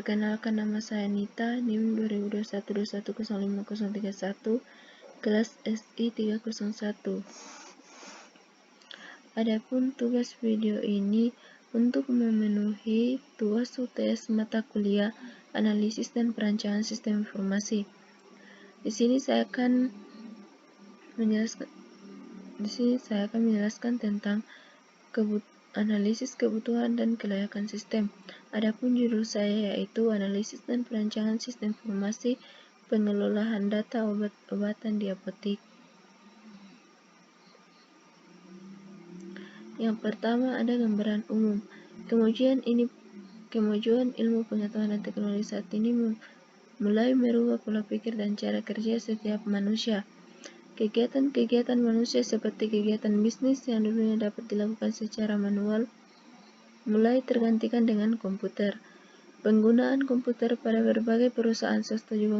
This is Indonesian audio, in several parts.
Perkenalkan, nama saya Nita, NIM 2021-210531, kelas SI 301. Adapun tugas video ini untuk memenuhi tugas UTS mata kuliah Analisis dan Perancangan Sistem Informasi. Di sini saya akan menjelaskan tentang analisis kebutuhan dan kelayakan sistem. Adapun judul saya yaitu Analisis dan Perancangan Sistem Informasi Pengelolaan Data Obat-obatan di Apotik. Yang pertama ada gambaran umum. Kemajuan ilmu pengetahuan dan teknologi saat ini mulai merubah pola pikir dan cara kerja setiap manusia. Kegiatan-kegiatan manusia seperti kegiatan bisnis yang dulunya dapat dilakukan secara manual mulai tergantikan dengan komputer. Penggunaan komputer pada berbagai perusahaan swasta juga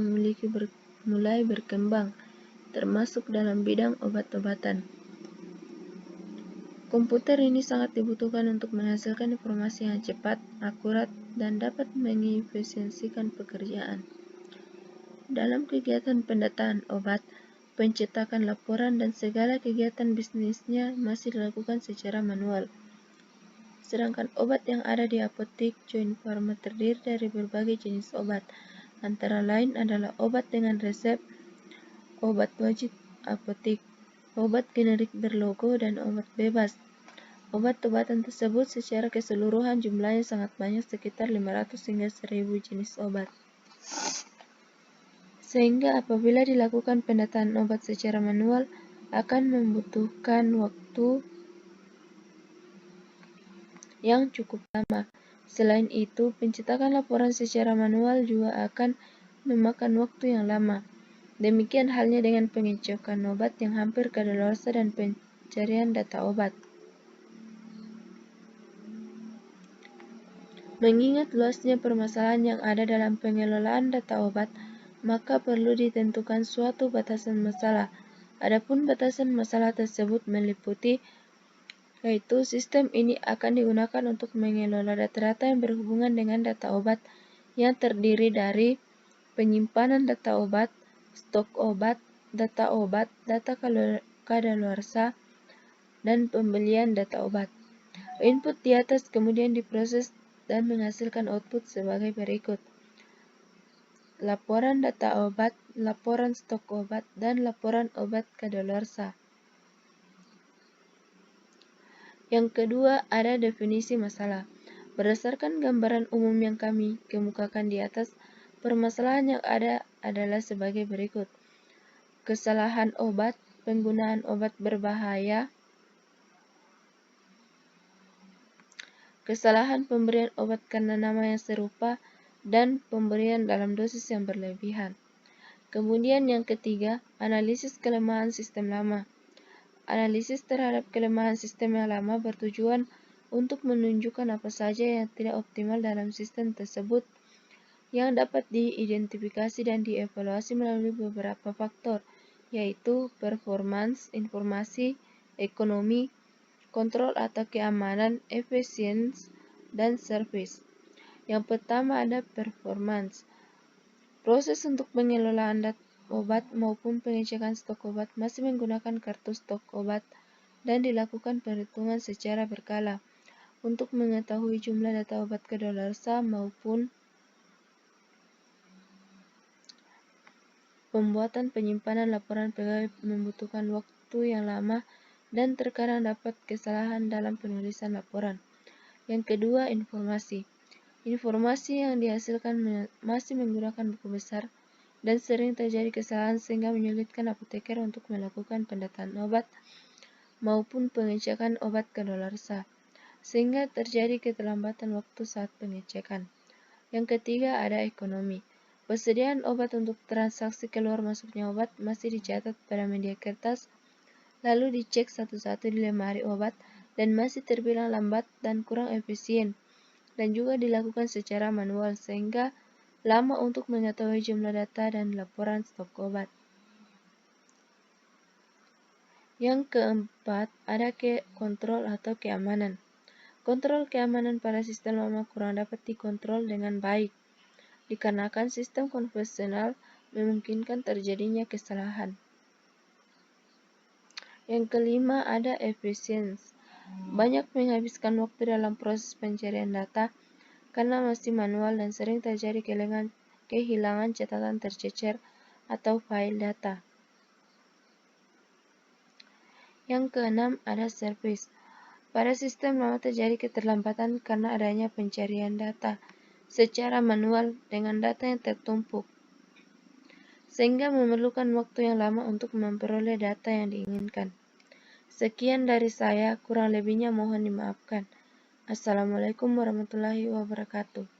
mulai berkembang, termasuk dalam bidang obat-obatan. Komputer ini sangat dibutuhkan untuk menghasilkan informasi yang cepat, akurat, dan dapat mengefisiensikan pekerjaan. Dalam kegiatan pendataan obat, pencetakan laporan, dan segala kegiatan bisnisnya masih dilakukan secara manual. Sedangkan obat yang ada di apotik Joint Pharma terdiri dari berbagai jenis obat, antara lain adalah obat dengan resep, obat wajib apotik, obat generik berlogo, dan obat bebas. Obat-obatan tersebut secara keseluruhan jumlahnya sangat banyak, sekitar 500 hingga 1000 jenis obat. Sehingga apabila dilakukan pendataan obat secara manual akan membutuhkan waktu yang cukup lama. Selain itu, pencetakan laporan secara manual juga akan memakan waktu yang lama. Demikian halnya dengan pengecekan obat yang hampir kadaluarsa dan pencarian data obat. Mengingat luasnya permasalahan yang ada dalam pengelolaan data obat, maka perlu ditentukan suatu batasan masalah. Adapun batasan masalah tersebut meliputi yaitu sistem ini akan digunakan untuk mengelola data-data yang berhubungan dengan data obat yang terdiri dari penyimpanan data obat, stok obat, data kadaluarsa, dan pembelian data obat. Input di atas kemudian diproses dan menghasilkan output sebagai berikut: laporan data obat, laporan stok obat, dan laporan obat kadaluarsa. Yang kedua, ada definisi masalah. Berdasarkan gambaran umum yang kami kemukakan di atas, permasalahan yang ada adalah sebagai berikut: kesalahan obat, penggunaan obat berbahaya, kesalahan pemberian obat karena nama yang serupa, dan pemberian dalam dosis yang berlebihan. Kemudian yang ketiga, analisis kelemahan sistem lama. Analisis terhadap kelemahan sistem yang lama bertujuan untuk menunjukkan apa saja yang tidak optimal dalam sistem tersebut yang dapat diidentifikasi dan dievaluasi melalui beberapa faktor, yaitu performance, informasi, ekonomi, kontrol atau keamanan, efisiensi, dan service. Yang pertama ada performance. Proses untuk pengelolaan obat maupun pengecekan stok obat masih menggunakan kartu stok obat dan dilakukan perhitungan secara berkala untuk mengetahui jumlah data obat kadaluarsa maupun pembuatan penyimpanan laporan pegawai membutuhkan waktu yang lama dan terkadang dapat kesalahan dalam penulisan laporan. Yang kedua, informasi. Informasi yang dihasilkan masih menggunakan buku besar dan sering terjadi kesalahan sehingga menyulitkan apoteker untuk melakukan pendataan obat maupun pengecekan obat kadaluarsa, sehingga terjadi keterlambatan waktu saat pengecekan. Yang ketiga ada ekonomi. Persediaan obat untuk transaksi keluar masuknya obat masih dicatat pada media kertas, lalu dicek satu-satu di lemari obat dan masih terbilang lambat dan kurang efisien, dan juga dilakukan secara manual sehingga lama untuk mengetahui jumlah data dan laporan stok obat. Yang keempat, ada kontrol atau keamanan. Kontrol keamanan pada sistem lama kurang dapat dikontrol dengan baik. dikarenakan sistem konvensional memungkinkan terjadinya kesalahan. Yang kelima, ada efisiensi. Banyak menghabiskan waktu dalam proses pencarian data karena masih manual dan sering terjadi kehilangan catatan tercecer atau file data. Yang keenam, ada service. Pada sistem lama terjadi keterlambatan karena adanya pencarian data secara manual dengan data yang tertumpuk, sehingga memerlukan waktu yang lama untuk memperoleh data yang diinginkan. Sekian dari saya, kurang lebihnya mohon dimaafkan. Assalamualaikum warahmatullahi wabarakatuh.